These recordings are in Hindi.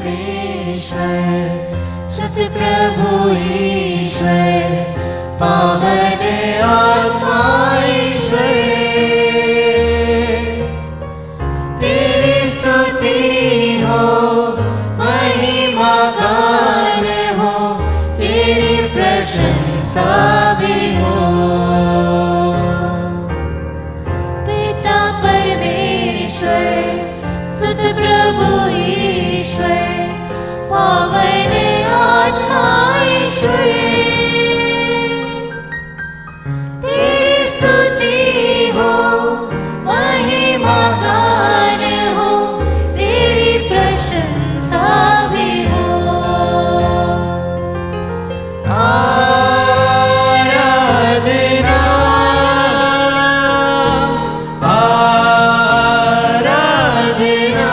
परमेश्वर सतप्रभु ईश्वर पावन आत्मा ईश्वर तेरी स्तुति हो महिमा गान हो तेरी प्रशंसा भी हो पिता परमेश्वर सतप्रभु ईश्वर पावन आत्मा ईश्वर तेरी स्तुति हो महिमा गान हो तेरी प्रशंसा भी हो आराधना आराधना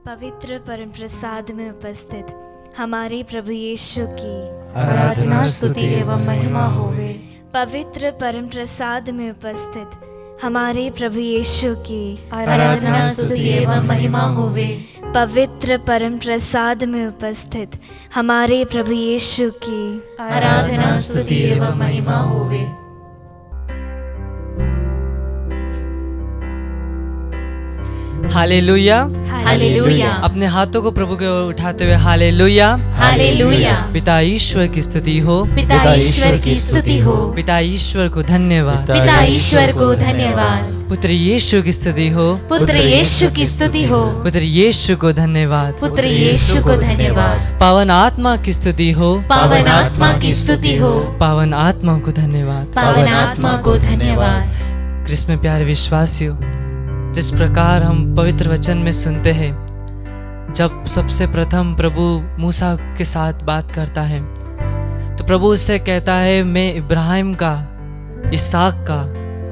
पवित्र परम प्रसाद में उपस्थित हमारे प्रभु यीशु की आराधना स्तुति एवं महिमा होवे। पवित्र परम प्रसाद में उपस्थित हमारे प्रभु यीशु की आराधना स्तुति एवं महिमा होवे। पवित्र परम प्रसाद में उपस्थित हमारे प्रभु यीशु की आराधना स्तुति एवं महिमा होवे। हालेलुया हालेलुया अपने हाथों को प्रभु की ओर उठाते हुए हालेलुया हालेलुया पिता ईश्वर की स्तुति हो पिता ईश्वर की स्तुति हो पिता ईश्वर को धन्यवाद पिता ईश्वर को धन्यवाद पुत्र यीशु की स्तुति हो पुत्र यीशु की स्तुति हो पुत्र यीशु को धन्यवाद पुत्र यीशु को धन्यवाद पावन आत्मा की स्तुति हो पावन आत्मा की स्तुति हो पावन आत्मा को धन्यवाद पावन आत्मा को धन्यवाद। क्रिस्त में प्यारे विश्वासियों, जिस प्रकार हम पवित्र वचन में सुनते हैं, जब सबसे प्रथम प्रभु मूसा के साथ बात करता है तो प्रभु उससे कहता है मैं इब्राहिम का, इसहाक का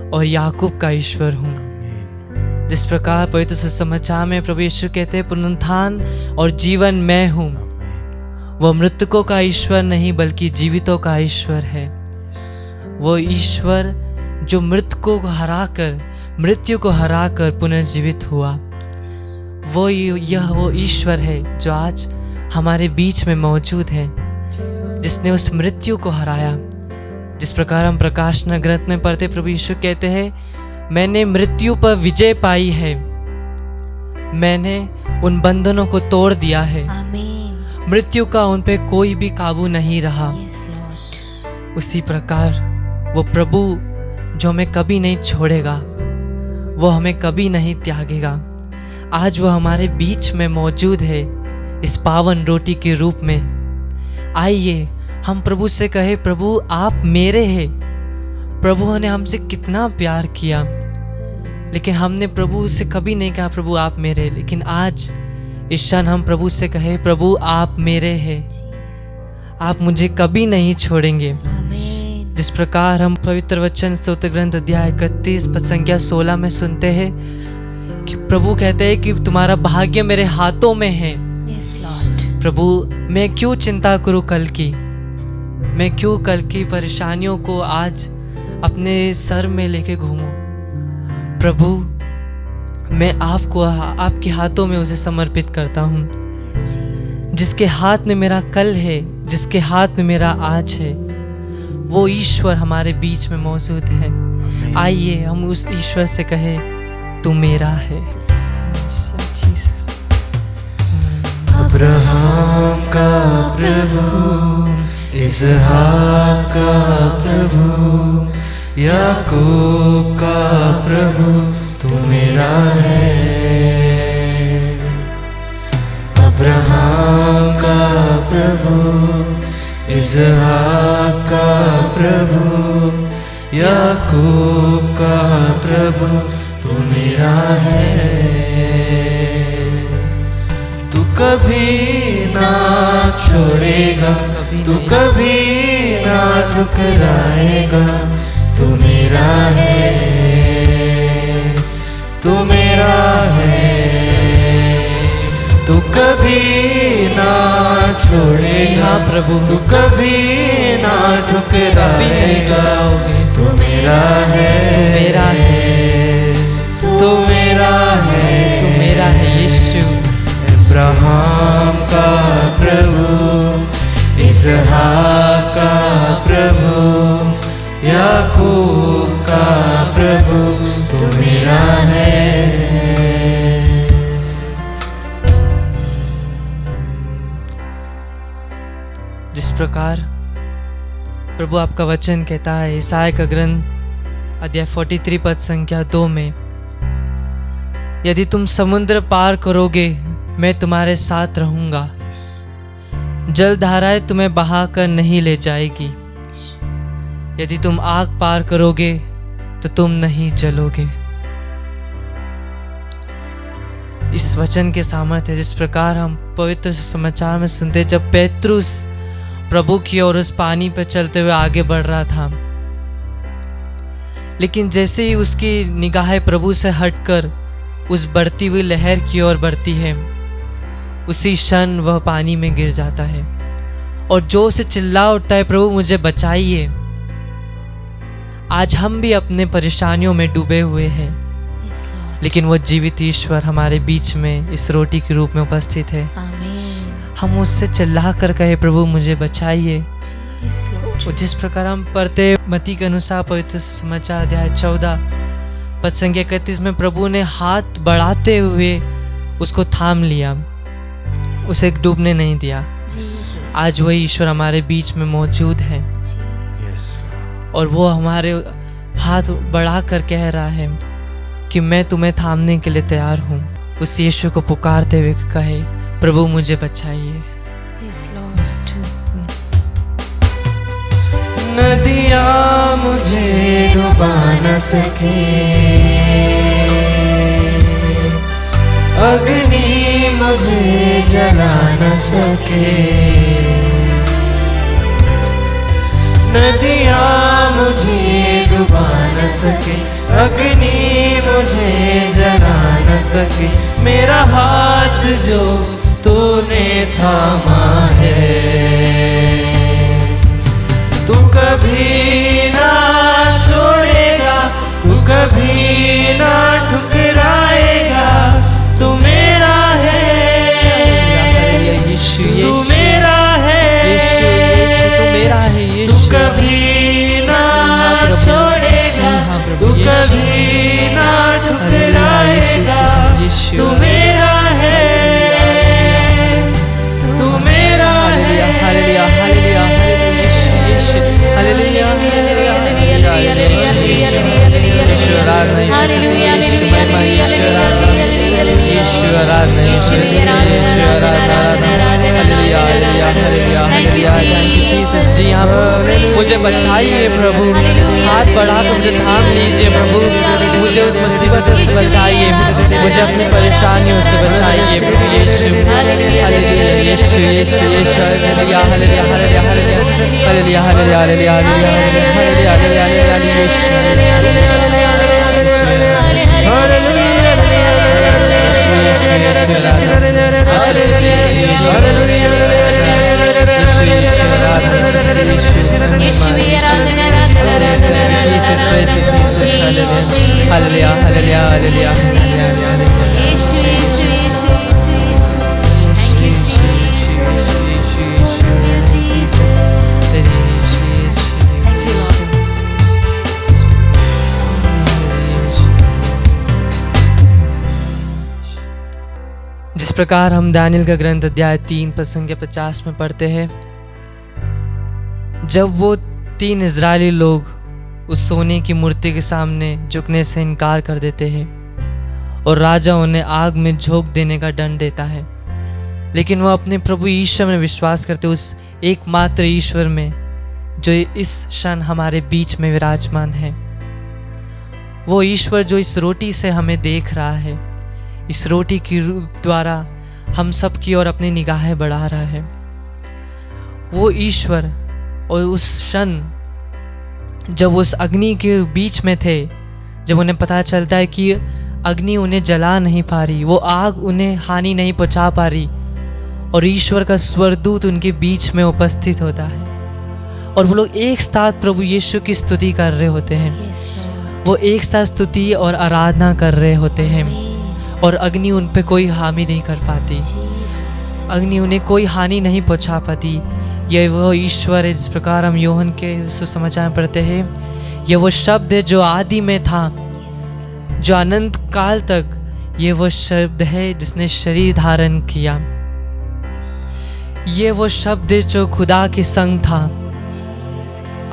और याकूब का ईश्वर हूँ। जिस प्रकार पवित्र सुसमाचार में प्रभु यीशु कहते हैं पुनरुत्थान और जीवन मैं हूँ, वो मृतकों का ईश्वर नहीं बल्कि जीवितों का ईश्वर है। वो ईश्वर जो मृतकों को हराकर, मृत्यु को हराकर पुनर्जीवित हुआ, वो ईश्वर है जो आज हमारे बीच में मौजूद है, जिसने उस मृत्यु को हराया। जिस प्रकार हम प्रकाशना ग्रंथ में पढ़ते प्रभु यीशु कहते हैं मैंने मृत्यु पर विजय पाई है, मैंने उन बंधनों को तोड़ दिया है, आमीन। मृत्यु का उन पे कोई भी काबू नहीं रहा। उसी प्रकार वो प्रभु जो हमें कभी नहीं छोड़ेगा, वो हमें कभी नहीं त्यागेगा, आज वो हमारे बीच में मौजूद है इस पावन रोटी के रूप में। आइए हम प्रभु से कहे प्रभु आप मेरे हैं। प्रभु ने हमसे कितना प्यार किया, लेकिन हमने प्रभु से कभी नहीं कहा प्रभु आप मेरे, लेकिन आज इस क्षण हम प्रभु से कहे प्रभु आप मेरे हैं, आप मुझे कभी नहीं छोड़ेंगे। जिस प्रकार हम पवित्र वचन स्तोत्र ग्रंथ अध्याय 31 पद संख्या 16 में सुनते हैं कि प्रभु कहते हैं कि तुम्हारा भाग्य मेरे हाथों में है। प्रभु मैं क्यों चिंता करूं कल की, मैं क्यों कल की परेशानियों को आज अपने सर में लेके घूमूं। प्रभु मैं आपको आपके हाथों में उसे समर्पित करता हूं। जिसके हाथ में मेरा कल है, जिसके हाथ में मेरा आज है, वो ईश्वर हमारे बीच में मौजूद है। आइए हम उस ईश्वर से कहें तू मेरा है। अब्राहम का प्रभु, इसहाक का प्रभु, याकूब का प्रभु तू मेरा है। अब्राहम का प्रभु, इसहाक का प्रभु, याकूब का प्रभु तू मेरा है। तू कभी ना छोड़ेगा, तू कभी ना ठुकराएगा, तू मेरा है, तू मेरा है। तू कभी ना छोड़ेगा हाँ प्रभु, तू कभी ना ठुकराएगा, तू मेरा है, तू मेरा है, तू मेरा है, तू मेरा है यीशु। अब्राहम का प्रभु, इसहाक का प्रभु, याकूब का प्रभु तू मेरा है। जिस प्रकार प्रभु आपका वचन कहता है ईसाया का ग्रंथ अध्याय 43 पद संख्या 2 में, यदि तुम समुद्र पार करोगे मैं तुम्हारे साथ रहूंगा, जलधाराएं तुम्हें बहाकर नहीं ले जाएगी, यदि तुम आग पार करोगे तो तुम नहीं जलोगे। इस वचन के सामर्थ्य जिस प्रकार हम पवित्र समाचार में सुनते, जब पेत्रुस प्रभु की ओर उस पानी पर चलते हुए आगे बढ़ रहा था, लेकिन जैसे ही उसकी निगाहें प्रभु से हटकर उस बढ़ती हुई लहर की ओर बढ़ती है, उसी क्षण वह पानी में गिर जाता है और जोर से चिल्ला उठता है, प्रभु मुझे बचाइए। आज हम भी अपने परेशानियों में डूबे हुए हैं, लेकिन वह जीवित ईश्वर हमारे बीच में इस रोटी के रूप में उपस्थित है। हम उससे चिल्ला कर कहे, प्रभु मुझे बचाइए। और जिस प्रकार हम पढ़ते मत्ती के अनुसार पवित्र समाचार अध्याय 14 पद संख्या 31 में, प्रभु ने हाथ बढ़ाते हुए उसको थाम लिया, उसे डूबने नहीं दिया। आज वही ईश्वर हमारे बीच में मौजूद है और वो हमारे हाथ बढ़ा कर कह रहा है कि मैं तुम्हें थामने के लिए तैयार हूँ। उस यीशु को पुकारते हुए कहे, प्रभु मुझे बचाइए। नदियाँ मुझे डुबा न सके, अग्नि मुझे जला न सके, नदियाँ मुझे डुबा न सके, अग्नि मुझे जला न सके। मेरा हाथ जो तूने थामा है, तू कभी ना छोड़ेगा, तू कभी ना ठुकराएगा, तू मेरा है, यीशु तू यीशु मेरा है, यीशु यीशु तू मेरा है तू यीशु। कभी ना छोड़ेगा, तू कभी ना ठुकराएगा, तू मेरा है, तू मेरा है। Hallelujah hallelujah hallelujah Yeshu hallelujah Yeshu आराधना यीशु यीशु महिमा यीशु आराधना यीशु आराधना यीशु आराधना hallelujah hallelujah hallelujah hallelujah. Thank you Jesus. जी हाँ मुझे बचाइए प्रभु, हाथ बढ़ाकर मुझे थाम लीजिए प्रभु, मुझे उस मुसीबतों से बचाइए, मुझे अपनी परेशानियों से बचाइए प्रभु Yeshu. Hallelujah Yeshu Yeshu Yeshu hallelujah hallelujah hallelujah hallelujah hallelujah hallelujah hallelujah hallelujah hallelujah hallelujah Yeshu hallelujah hallelujah hallelujah जिस प्रकार हम दानियल का ग्रंथ अध्याय 3 पद संख्या 50 में पढ़ते हैं, जब वो 3 इजरायली लोग उस सोने की मूर्ति के सामने झुकने से इनकार कर देते हैं और राजा उन्हें आग में झोंक देने का दंड देता है, लेकिन वह अपने प्रभु ईश्वर में विश्वास करते, उस एकमात्र ईश्वर में जो इस क्षण हमारे बीच में विराजमान है। वो ईश्वर जो इस रोटी से हमें देख रहा है, इस रोटी के रूप द्वारा हम सब की ओर अपनी निगाहें बढ़ा रहा है। वो ईश्वर, और उस क्षण जब उस अग्नि के बीच में थे, जब उन्हें पता चलता है कि अग्नि उन्हें जला नहीं पा रही, वो आग उन्हें हानि नहीं पहुंचा पा रही, और ईश्वर का स्वर्गदूत उनके बीच में उपस्थित होता है और वो लोग एक साथ प्रभु यीशु की स्तुति कर रहे होते हैं। वो एक साथ स्तुति और आराधना कर रहे होते हैं और अग्नि उन पे कोई हानि नहीं कर पाती, अग्नि उन्हें कोई हानि नहीं पहुंचा पाती। यह वो ईश्वर है जिस प्रकार हम यूहन्ना के सुसमाचार में पढ़ते हैं। यह वो शब्द है जो आदि में था, जो अनंत काल तक ये वो शब्द है जिसने शरीर धारण किया। ये वो शब्द है जो खुदा के संग था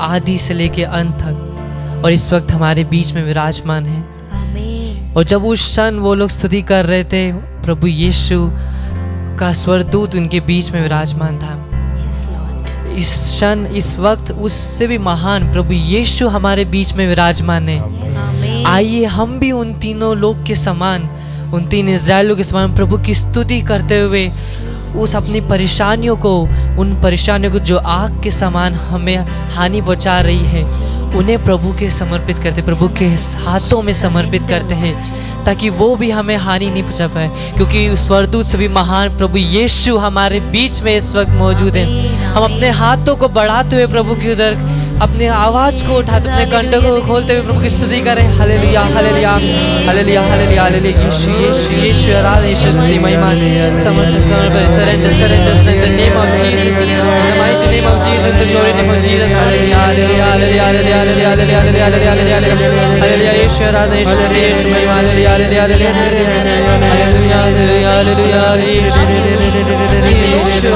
आदि से लेके अंत तक, और इस वक्त हमारे बीच में विराजमान है। और जब उस क्षण वो लोग स्तुति कर रहे थे, प्रभु यीशु का स्वर्गदूत उनके बीच में विराजमान था। इस क्षण, इस वक्त उससे भी महान प्रभु यीशु हमारे बीच में विराजमान है। आइए हम भी उन तीनों लोग के समान, उन तीन इज़राइलियों के समान प्रभु की स्तुति करते हुए उस अपनी परेशानियों को, उन परेशानियों को जो आग के समान हमें हानि पहुंचा रही है, उन्हें प्रभु के समर्पित करते, प्रभु के हाथों में समर्पित करते हैं, ताकि वो भी हमें हानि नहीं पहुंचा पाए, क्योंकि स्वर्गदूत से भी महान प्रभु यीशु हमारे बीच में इस वक्त मौजूद है। हम अपने हाथों को बढ़ाते हुए प्रभु की उधर अपने आवाज को उठाते, अपने कंठों को खोलते हुए प्रभु की स्तुति करें। Hallelujah hallelujah hallelujah hallelujah hallelujah. Yeshu Yeshu Yeshu आराधना, यीशु स्तुति महिमा समर्पित surrender surrender in the name of Jesus, in the mighty name of Jesus, the glory name of Jesus. Hallelujah hallelujah hallelujah hallelujah hallelujah hallelujah hallelujah hallelujah. Yeshu आराधना, यीशु स्तुति, यीशु महिमा। Hallelujah hallelujah hallelujah hallelujah hallelujah Yeshu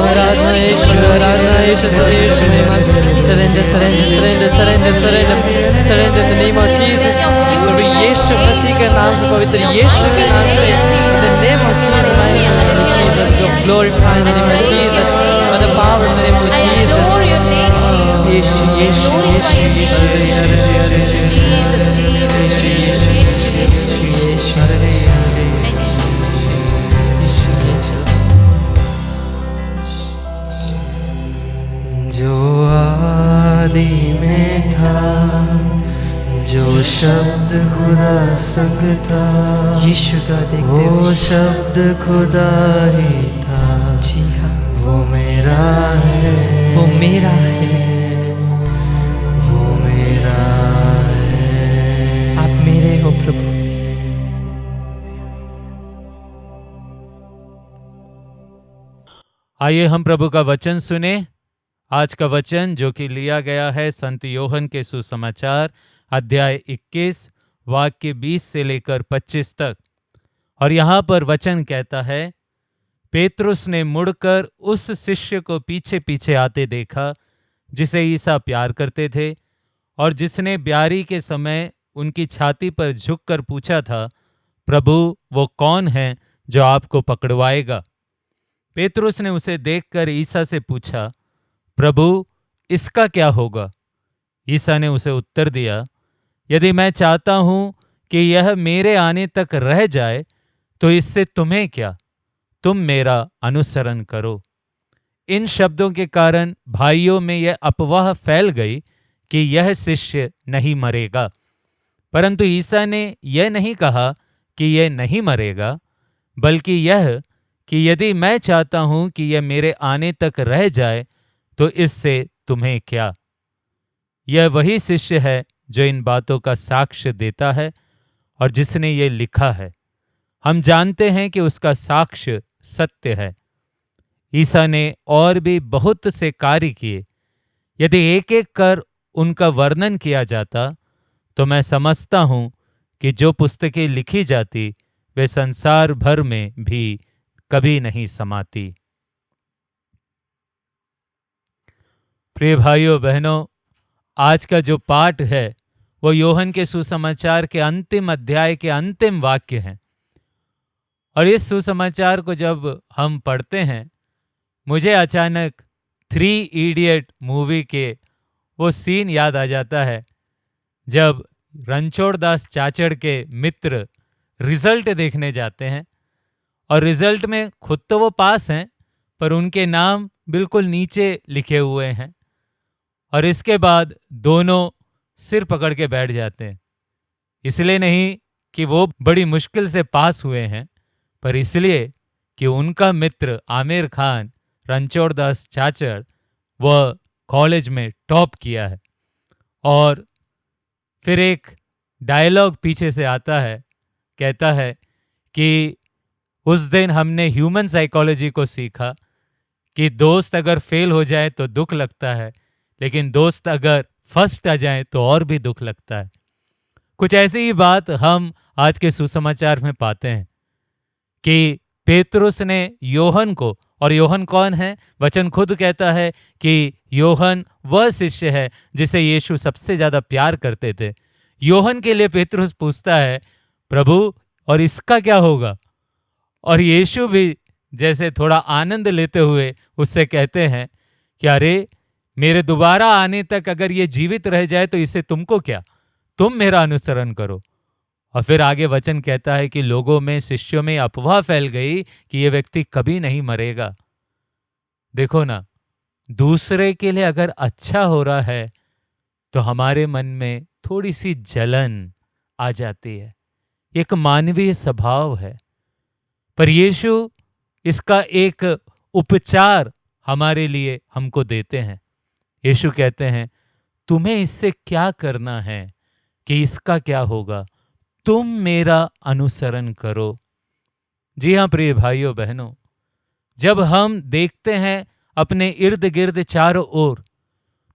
आराधना, यीशु आराधना, यीशु स्तुति, यीशु महिमा। Surrender, surrender, surrender, surrender, surrender, surrender in the name of Jesus. प्रभु यीशु मसीह के नाम से, पवित्र यीशु के नाम से, in the name of Jesus, my name of Jesus, glorify in the name of Jesus, by the power in the name of Jesus. यीशु यीशु यीशु यीशु जो आदि में था, जो शब्द खुदा संग था, यीशु का देखते वो शब्द खुदा ही था। जी हाँ, वो मेरा है, वो मेरा है, वो मेरा है। आप मेरे हो प्रभु। आइए हम प्रभु का वचन सुने। आज का वचन जो कि लिया गया है संत यूहन्ना के सुसमाचार अध्याय 21 वाक्य 20 से लेकर 25 तक। और यहाँ पर वचन कहता है, पेतरुस ने मुड़कर उस शिष्य को पीछे पीछे आते देखा जिसे ईसा प्यार करते थे, और जिसने ब्यारी के समय उनकी छाती पर झुककर पूछा था, प्रभु वो कौन है जो आपको पकड़वाएगा? पेतरुस ने उसे देखकर ईसा से पूछा, प्रभु इसका क्या होगा? ईसा ने उसे उत्तर दिया, यदि मैं चाहता हूं कि यह मेरे आने तक रह जाए तो इससे तुम्हें क्या, तुम मेरा अनुसरण करो। इन शब्दों के कारण भाइयों में यह अफवाह फैल गई कि यह शिष्य नहीं मरेगा। परंतु ईसा ने यह नहीं कहा कि यह नहीं मरेगा, बल्कि यह कि यदि मैं चाहता हूं कि यह मेरे आने तक रह जाए तो इससे तुम्हें क्या। यह वही शिष्य है जो इन बातों का साक्ष्य देता है और जिसने ये लिखा है। हम जानते हैं कि उसका साक्ष्य सत्य है। ईसा ने और भी बहुत से कार्य किए। यदि एक एक कर उनका वर्णन किया जाता तो मैं समझता हूं कि जो पुस्तकें लिखी जाती वे संसार भर में भी कभी नहीं समाती। प्रिय भाइयों बहनों, आज का जो पाठ है वो यूहन्ना के सुसमाचार के अंतिम अध्याय के अंतिम वाक्य हैं। और इस सुसमाचार को जब हम पढ़ते हैं, मुझे अचानक 3 इडियट मूवी के वो सीन याद आ जाता है जब रणछोड़ दास चाचड़ के मित्र रिजल्ट देखने जाते हैं और रिजल्ट में खुद तो वो पास हैं पर उनके नाम बिल्कुल नीचे लिखे हुए हैं, और इसके बाद दोनों सिर पकड़ के बैठ जाते हैं। इसलिए नहीं कि वो बड़ी मुश्किल से पास हुए हैं, पर इसलिए कि उनका मित्र आमिर खान रणछोड़ दास चाचड़ वह कॉलेज में टॉप किया है। और फिर एक डायलॉग पीछे से आता है, कहता है कि उस दिन हमने ह्यूमन साइकोलॉजी को सीखा कि दोस्त अगर फेल हो जाए तो दुख लगता है, लेकिन दोस्त अगर फर्स्ट आ जाए तो और भी दुख लगता है। कुछ ऐसी ही बात हम आज के सुसमाचार में पाते हैं कि पेतरुस ने योहन को, और योहन कौन है? वचन खुद कहता है कि योहन वह शिष्य है जिसे यीशु सबसे ज्यादा प्यार करते थे। योहन के लिए पेतरुस पूछता है, प्रभु और इसका क्या होगा? और यीशु भी जैसे थोड़ा आनंद लेते हुए उससे कहते हैं कि अरे मेरे दोबारा आने तक अगर ये जीवित रह जाए तो इससे तुमको क्या, तुम मेरा अनुसरण करो। और फिर आगे वचन कहता है कि लोगों में, शिष्यों में अफवाह फैल गई कि ये व्यक्ति कभी नहीं मरेगा। देखो ना, दूसरे के लिए अगर अच्छा हो रहा है तो हमारे मन में थोड़ी सी जलन आ जाती है, एक मानवीय स्वभाव है। पर यीशु इसका एक उपचार हमारे लिए हमको देते हैं। यीशु कहते हैं, तुम्हें इससे क्या करना है कि इसका क्या होगा, तुम मेरा अनुसरण करो। जी हाँ प्रिय भाइयों बहनों, जब हम देखते हैं अपने इर्द गिर्द चारों ओर,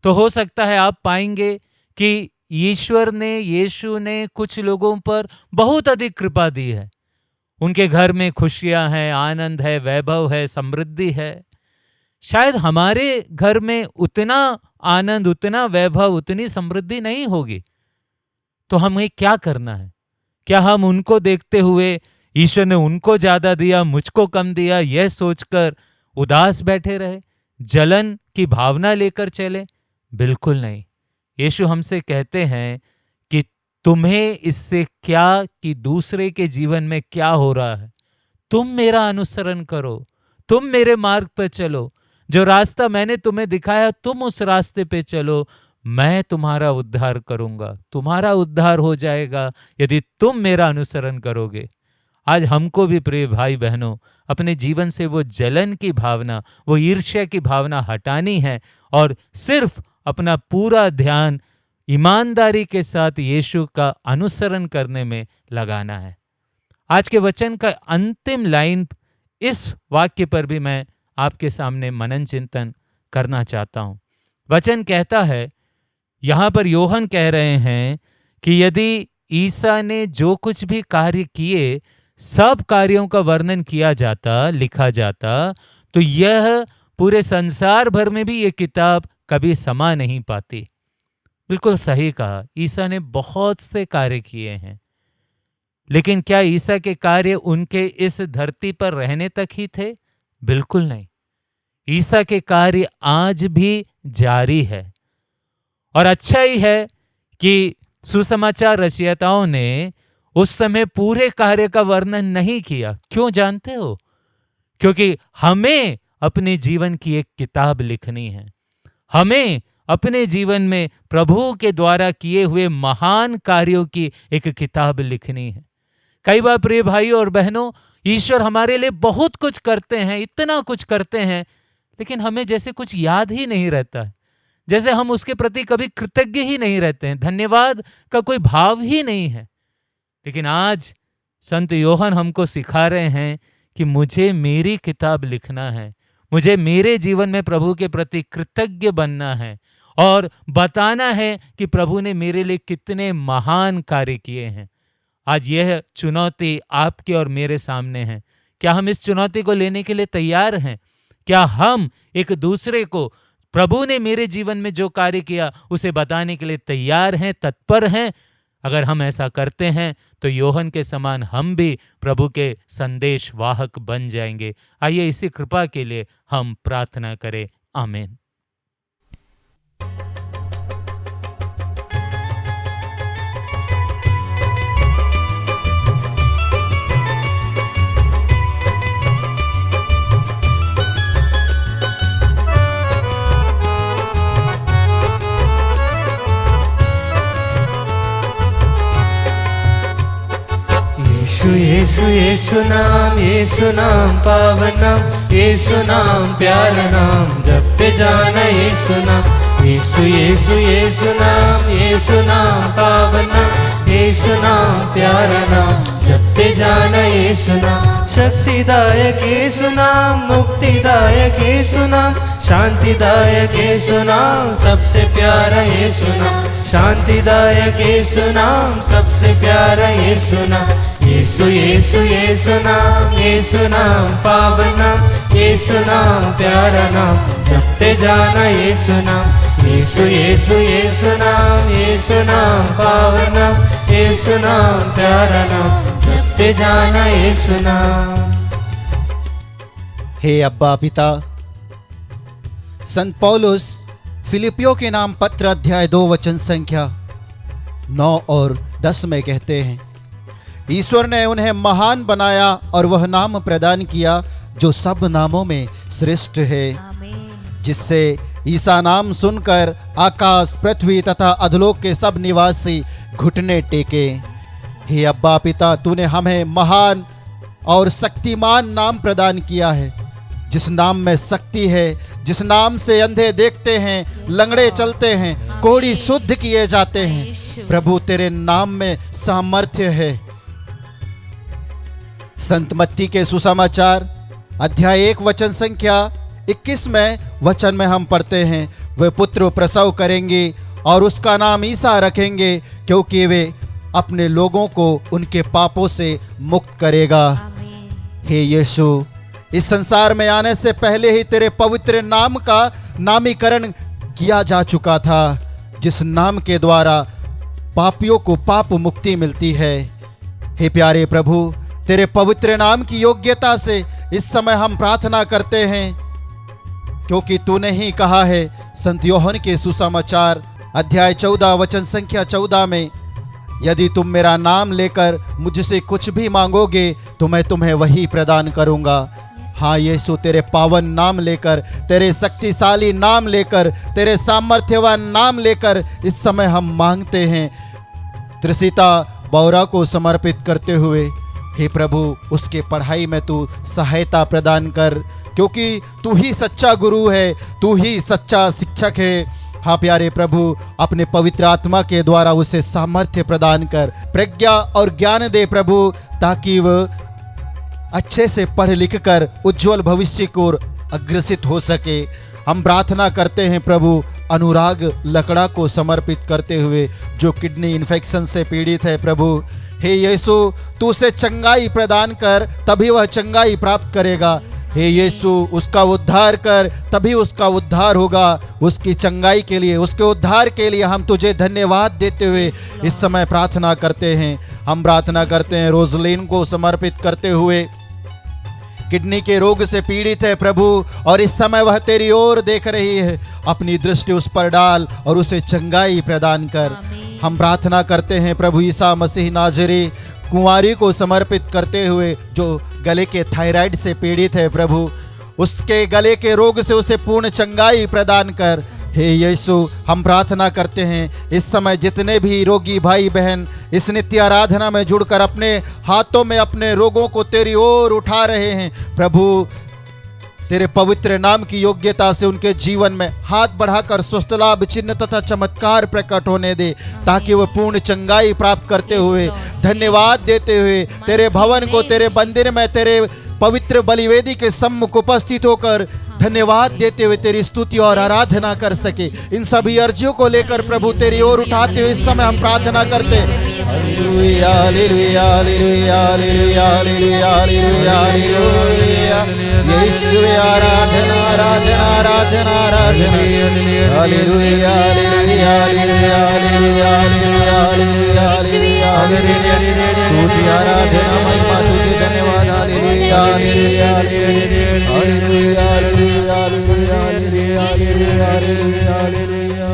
तो हो सकता है आप पाएंगे कि यीशु ने कुछ लोगों पर बहुत अधिक कृपा दी है। उनके घर में खुशियां हैं, आनंद है, वैभव है, समृद्धि है। शायद हमारे घर में उतना आनंद, उतना वैभव, उतनी समृद्धि नहीं होगी। तो हमें क्या करना है? क्या हम उनको देखते हुए ईश्वर ने उनको ज्यादा दिया, मुझको कम दिया, यह सोचकर उदास बैठे रहे, जलन की भावना लेकर चले? बिल्कुल नहीं। यीशु हमसे कहते हैं कि तुम्हें इससे क्या, कि दूसरे के जीवन में क्या हो रहा है, तुम मेरा अनुसरण करो, तुम मेरे मार्ग पर चलो, जो रास्ता मैंने तुम्हें दिखाया तुम उस रास्ते पे चलो, मैं तुम्हारा उद्धार करूंगा, तुम्हारा उद्धार हो जाएगा यदि तुम मेरा अनुसरण करोगे। आज हमको भी प्रिय भाई बहनों अपने जीवन से वो जलन की भावना, वो ईर्ष्या की भावना हटानी है और सिर्फ अपना पूरा ध्यान ईमानदारी के साथ यीशु का अनुसरण करने में लगाना है। आज के वचन का अंतिम लाइन, इस वाक्य पर भी मैं आपके सामने मनन चिंतन करना चाहता हूं। वचन कहता है, यहां पर योहन कह रहे हैं कि यदि ईसा ने जो कुछ भी कार्य किए, सब कार्यों का वर्णन किया जाता, लिखा जाता, तो यह पूरे संसार भर में भी ये किताब कभी समा नहीं पाती। बिल्कुल सही कहा, ईसा ने बहुत से कार्य किए हैं, लेकिन क्या ईसा के कार्य उनके इस धरती पर रहने तक ही थे? बिल्कुल नहीं। ईसा के कार्य आज भी जारी है। और अच्छा ही है कि सुसमाचार रचयिताओं ने उस समय पूरे कार्य का वर्णन नहीं किया। क्यों जानते हो? क्योंकि हमें अपने जीवन की एक किताब लिखनी है। हमें अपने जीवन में प्रभु के द्वारा किए हुए महान कार्यों की एक किताब लिखनी है। कई बार प्रिय भाइयों और बहनों, ईश्वर हमारे लिए बहुत कुछ करते हैं, इतना कुछ करते हैं, लेकिन हमें जैसे कुछ याद ही नहीं रहता है, जैसे हम उसके प्रति कभी कृतज्ञ ही नहीं रहते हैं, धन्यवाद का कोई भाव ही नहीं है। लेकिन आज संत योहन हमको सिखा रहे हैं कि मुझे मेरी किताब लिखना है, मुझे मेरे जीवन में प्रभु के प्रति कृतज्ञ बनना है और बताना है कि प्रभु ने मेरे लिए कितने महान कार्य किए हैं। आज यह चुनौती आपके और मेरे सामने है। क्या हम इस चुनौती को लेने के लिए तैयार हैं? क्या हम एक दूसरे को प्रभु ने मेरे जीवन में जो कार्य किया उसे बताने के लिए तैयार हैं, तत्पर हैं? अगर हम ऐसा करते हैं तो योहन के समान हम भी प्रभु के संदेश वाहक बन जाएंगे। आइए इसी कृपा के लिए हम प्रार्थना करें। आमीन। यीशु यीशु नाम पावन नाम, यीशु नाम प्यारा नाम, जपते जाना यीशु नाम। यीशु नाम पावन नाम, यीशु नाम प्यारा नाम, जपते जाना यीशु नाम। शक्तिदायक यीशु नाम, मुक्तिदायक यीशु नाम, शांतिदायक यीशु नाम, सबसे प्यारा यीशु नाम। शांतिदायक यीशु नाम, सबसे प्यारा यीशु नाम। यीशु नाम पावन नाम, यीशु नाम प्यारा नाम, जपते जाना यीशु नाम। यीशु नाम पावन नाम, यीशु नाम प्यारा नाम, जपते जाना यीशु नाम। हे अब्बा पिता, संत पौलुस फिलिपियों के नाम पत्र अध्याय 2 वचन संख्या 9 और 10 में कहते हैं, ईश्वर ने उन्हें महान बनाया और वह नाम प्रदान किया जो सब नामों में श्रेष्ठ है, जिससे ईसा नाम सुनकर आकाश, पृथ्वी तथा अधोलोक के सब निवासी घुटने टेके। हे अब्बा पिता, तूने हमें महान और शक्तिमान नाम प्रदान किया है, जिस नाम में शक्ति है, जिस नाम से अंधे देखते हैं, लंगड़े चलते हैं, कोढ़ी शुद्ध किए जाते हैं। प्रभु तेरे नाम में सामर्थ्य है। संत मत्ती के सुसमाचार अध्याय 1 वचन संख्या 21 में वचन में हम पढ़ते हैं, वे पुत्र प्रसव करेंगे और उसका नाम ईसा रखेंगे, क्योंकि वे अपने लोगों को उनके पापों से मुक्त करेगा। हे यीशु, इस संसार में आने से पहले ही तेरे पवित्र नाम का नामीकरण किया जा चुका था, जिस नाम के द्वारा पापियों को पाप मुक्ति मिलती है। हे प्यारे प्रभु, तेरे पवित्र नाम की योग्यता से इस समय हम प्रार्थना करते हैं, क्योंकि तूने ही कहा है संत योहन के सुसमाचार अध्याय 14 वचन संख्या 14 में, यदि तुम मेरा नाम लेकर मुझसे कुछ भी मांगोगे तो मैं तुम्हें वही प्रदान करूंगा। हाँ यीशु, तेरे पावन नाम लेकर, तेरे शक्तिशाली नाम लेकर, तेरे सामर्थ्यवान नाम लेकर इस समय हम मांगते हैं। त्रिसिता बौरा को समर्पित करते हुए, हे प्रभु, उसके पढ़ाई में तू सहायता प्रदान कर, क्योंकि तू ही सच्चा गुरु है, तू ही सच्चा शिक्षक है। हाँ प्यारे प्रभु, अपने पवित्र आत्मा के द्वारा उसे सामर्थ्य प्रदान कर, प्रज्ञा और ज्ञान दे प्रभु, ताकि वह अच्छे से पढ़ लिख कर उज्जवल भविष्य को अग्रसित हो सके। हम प्रार्थना करते हैं प्रभु, अनुराग लकड़ा को समर्पित करते हुए, जो किडनी इन्फेक्शन से पीड़ित है प्रभु। हे यीशु, तू उसे चंगाई प्रदान कर, तभी वह चंगाई प्राप्त करेगा। हे यीशु, उसका उद्धार कर, तभी उसका उद्धार होगा। उसकी चंगाई के लिए, उसके उद्धार के लिए हम तुझे धन्यवाद देते हुए इस समय प्रार्थना करते हैं। हम प्रार्थना करते हैं रोजलिन को समर्पित करते हुए, किडनी के रोग से पीड़ित है प्रभु, और इस समय वह तेरी ओर देख रही है। अपनी दृष्टि उस पर डाल और उसे चंगाई प्रदान कर। हम प्रार्थना करते हैं प्रभु ईसा मसीह नाजरी, कुंवारी को समर्पित करते हुए, जो गले के थायराइड से पीड़ित है प्रभु, उसके गले के रोग से उसे पूर्ण चंगाई प्रदान कर। हे यीशु, हम प्रार्थना करते हैं इस समय जितने भी रोगी भाई बहन इस नित्य आराधना में जुड़कर अपने हाथों में अपने रोगों को तेरी ओर उठा रहे हैं प्रभु, तेरे पवित्र नाम की योग्यता से उनके जीवन में हाथ बढ़ाकर स्वस्थ लाभ चिन्ह तथा चमत्कार प्रकट होने दे, ताकि वह पूर्ण चंगाई प्राप्त करते हुए, धन्यवाद देते हुए तेरे भवन को, तेरे मंदिर में, तेरे पवित्र बलिवेदी के सम्मुख उपस्थित होकर धन्यवाद देते हुए तेरी स्तुति और आराधना कर सके। इन सभी अर्जियों को लेकर प्रभु तेरी ओर उठाते हुए इस समय हम प्रार्थना करते हैं। Hallelujah hallelujah hallelujah hallelujah hallelujah hallelujah hallelujah. Yeshu आराधना आराधना आराधना आराधना आराधना hallelujah hallelujah hallelujah hallelujah hallelujah hallelujah hallelujah स्तुति आराधना महिमा तुझे धन्यवाद hallelujah hallelujah hallelujah hallelujah hallelujah hallelujah.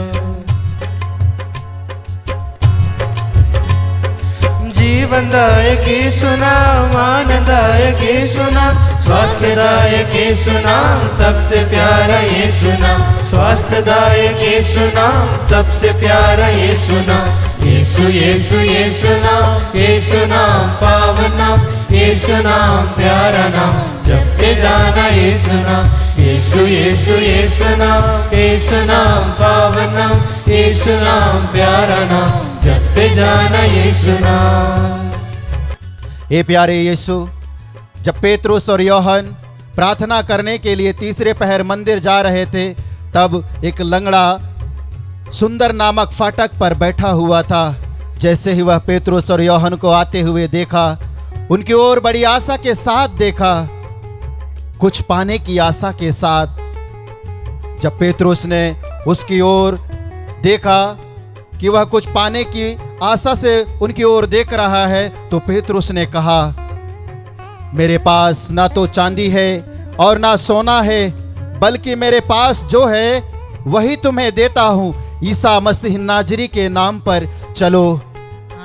जीवनदायक यीशु नाम, आनंददायक यीशु नाम, स्वास्थ्यदायक यीशु नाम, सबसे प्यारा यीशु नाम, स्वास्थ्यदायक यीशु नाम, सबसे प्यारा यीशु नाम, यीशु यीशु यीशु नाम, यीशु नाम पावन नाम, यीशु नाम प्यारा नाम, जपते जाना यीशु नाम, यीशु यीशु यीशु नाम, यीशु नाम पावन नाम, यीशु नाम प्यारा नाम, जपते जाना यीशु नाम। हे प्यारे यीशु, जब पेतरुस और यूहन्ना प्रार्थना करने के लिए तीसरे पहर मंदिर जा रहे थे, तब एक लंगड़ा सुंदर नामक फाटक पर बैठा हुआ था। जैसे ही वह पेतरुस और यूहन्ना को आते हुए देखा, उनकी ओर बड़ी आशा के साथ देखा, कुछ पाने की आशा के साथ। जब पेतरुस ने उसकी ओर देखा कि वह कुछ पाने की आशा से उनकी ओर देख रहा है, तो पेतरुस ने कहा, मेरे पास ना तो चांदी है और ना सोना है, बल्कि मेरे पास जो है वही तुम्हें देता हूँ। ईसा मसीह नाजरी के नाम पर चलो।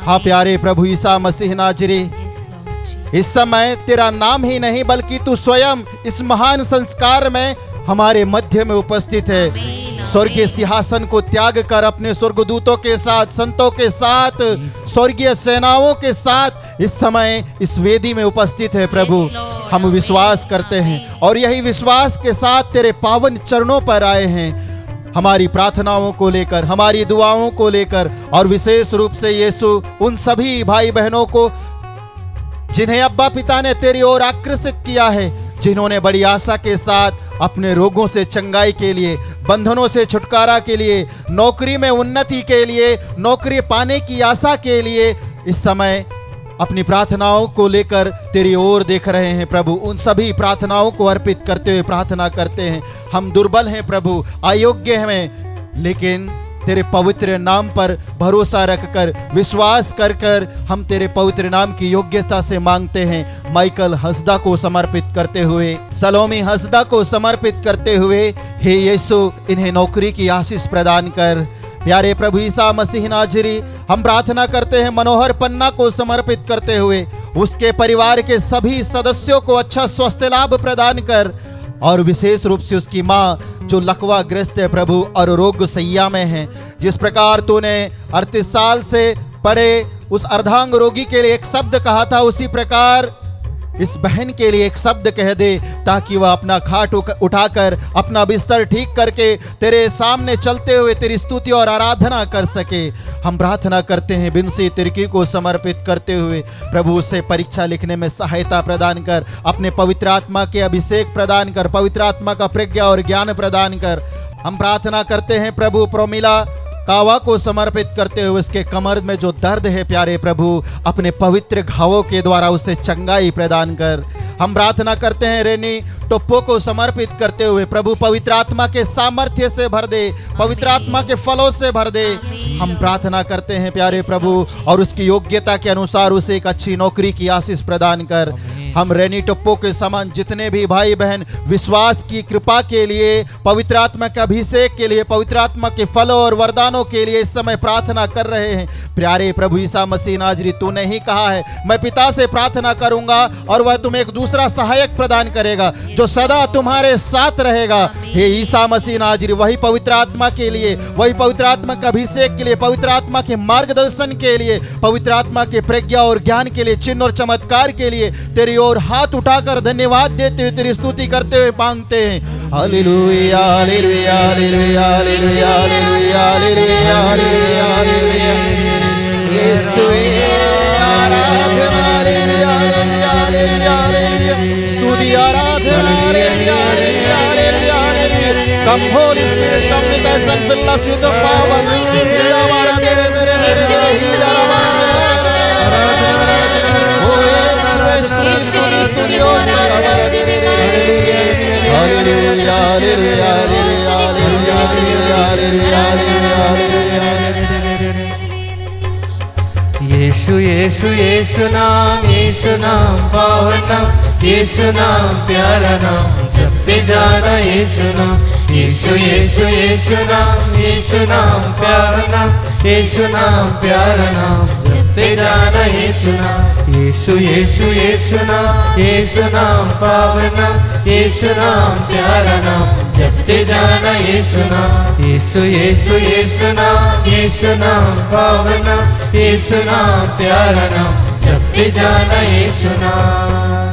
हाँ प्यारे प्रभु यीशु मसीह नाजरी, इस समय तेरा नाम ही नहीं बल्कि तू स्वयं इस महान संस्कार में हमारे मध्य में उपस्थित है। स्वर्गीय सिंहासन को त्याग कर अपने स्वर्गदूतों के साथ, संतों के साथ, स्वर्गीय सेनाओं के साथ इस समय इस वेदी में उपस्थित है प्रभु। हम विश्वास करते हैं और यही विश्वास के साथ तेरे पावन चरणों पर आए हैं, हमारी प्रार्थनाओं को लेकर, हमारी दुआओं को लेकर, और विशेष रूप से यीशु उन सभी भाई बहनों को जिन्हें अब्बा पिता ने तेरी ओर आकर्षित किया है, जिन्होंने बड़ी आशा के साथ अपने रोगों से चंगाई के लिए, बंधनों से छुटकारा के लिए, नौकरी में उन्नति के लिए, नौकरी पाने की आशा के लिए इस समय अपनी प्रार्थनाओं को लेकर तेरी ओर देख रहे हैं प्रभु। उन सभी प्रार्थनाओं को अर्पित करते हुए प्रार्थना करते हैं। हम दुर्बल हैं प्रभु, अयोग्य हैं, लेकिन तेरे पवित्र नाम पर भरोसा रखकर, विश्वास कर कर हम तेरे पवित्र नाम की योग्यता से मांगते हैं। माइकल हंसदा को समर्पित करते हुए, सलोमी हंसदा को समर्पित करते हुए, हे यीशु इन्हें नौकरी की आशीष प्रदान कर। प्यारे प्रभु यीशु मसीह नाजरी, हम प्रार्थना करते हैं मनोहर पन्ना को समर्पित करते हुए, उसके परिवार के सभी सदस्यों को अच्छा स्वास्थ्य लाभ प्रदान कर, और विशेष रूप से उसकी माँ जो लकवाग्रस्त है प्रभु और रोग सैया में है। जिस प्रकार तूने 38 साल से पड़े उस अर्धांग रोगी के लिए एक शब्द कहा था, उसी प्रकार इस बहन के लिए एक शब्द कह दे, ताकि वह अपना खाट उठाकर अपना बिस्तर ठीक करके तेरे सामने चलते हुए तेरी स्तुति और आराधना कर सके। हम प्रार्थना करते हैं बिनसी तिर्की को समर्पित करते हुए, प्रभु उसे परीक्षा लिखने में सहायता प्रदान कर, अपने पवित्र आत्मा के अभिषेक प्रदान कर, पवित्र आत्मा का प्रज्ञा और ज्ञान प्रदान कर। हम प्रार्थना करते हैं प्रभु प्रोमिला कावा को समर्पित करते हुए, उसके कमर में जो दर्द है प्यारे प्रभु, अपने पवित्र घावों के द्वारा उसे चंगाई प्रदान कर। हम प्रार्थना करते हैं रेनी टोप्पो को समर्पित करते हुए, प्रभु पवित्र आत्मा के सामर्थ्य से भर दे, पवित्र आत्मा के फलों से भर दे। हम प्रार्थना करते हैं प्यारे प्रभु, और उसकी योग्यता के अनुसार उसे एक अच्छी नौकरी की आशीष प्रदान कर। हम रेनी टोप्पो के समान जितने भी भाई बहन विश्वास की कृपा के लिए, पवित्र आत्मा के अभिषेक के लिए, पवित्र आत्मा के फलों और वरदानों के लिए इस समय प्रार्थना कर रहे हैं, प्यारे प्रभु यीशु मसीह नाजरी, तूने ही कहा है मैं पिता से प्रार्थना करूंगा और वह तुम्हें एक दूसरा सहायक प्रदान करेगा जो सदा तुम्हारे साथ रहेगा। हे यीशु मसीह नाजरी, वही पवित्र आत्मा के लिए, वही पवित्र आत्मा के अभिषेक के लिए, पवित्र आत्मा के मार्गदर्शन के लिए, पवित्र आत्मा के प्रज्ञा और ज्ञान के लिए, चिन्ह और चमत्कार के लिए तेरी और हाथ उठाकर धन्यवाद देते हुए तेरी स्तुति करते हुए मांगते हैं। Hallelujah hallelujah hallelujah hallelujah hallelujah hallelujah hallelujah hallelujah. यीशुवे आराधना, हालेलुया हालेलुया हालेलुया हालेलुया। स्तुति आराधना, hallelujah hallelujah hallelujah hallelujah. Come Holy Spirit, come with us and fill us with the power. Spirit हमारा तेरे मेरे तेरे हमारा स्तुति स्तुति स्तुति ओ सारा हमारा तेरे hallelujah hallelujah hallelujah Yeshu Yeshu यीशु नाम पावन नाम, यीशु नाम प्यारा नाम, जपते जाना यीशु नाम। यीशु यीशु यीशु नाम प्यारा नाम, यीशु नाम प्यारा नाम, जपते जाना यीशु नाम। यीशु यीशु यीशु नाम पावन नाम, यीशु नाम प्यारा नाम, जपते जाना यीशु नाम। यीशु यीशु यीशु नाम पावन नाम, यीशु नाम प्यारा नाम, जपते जाना यीशु नाम।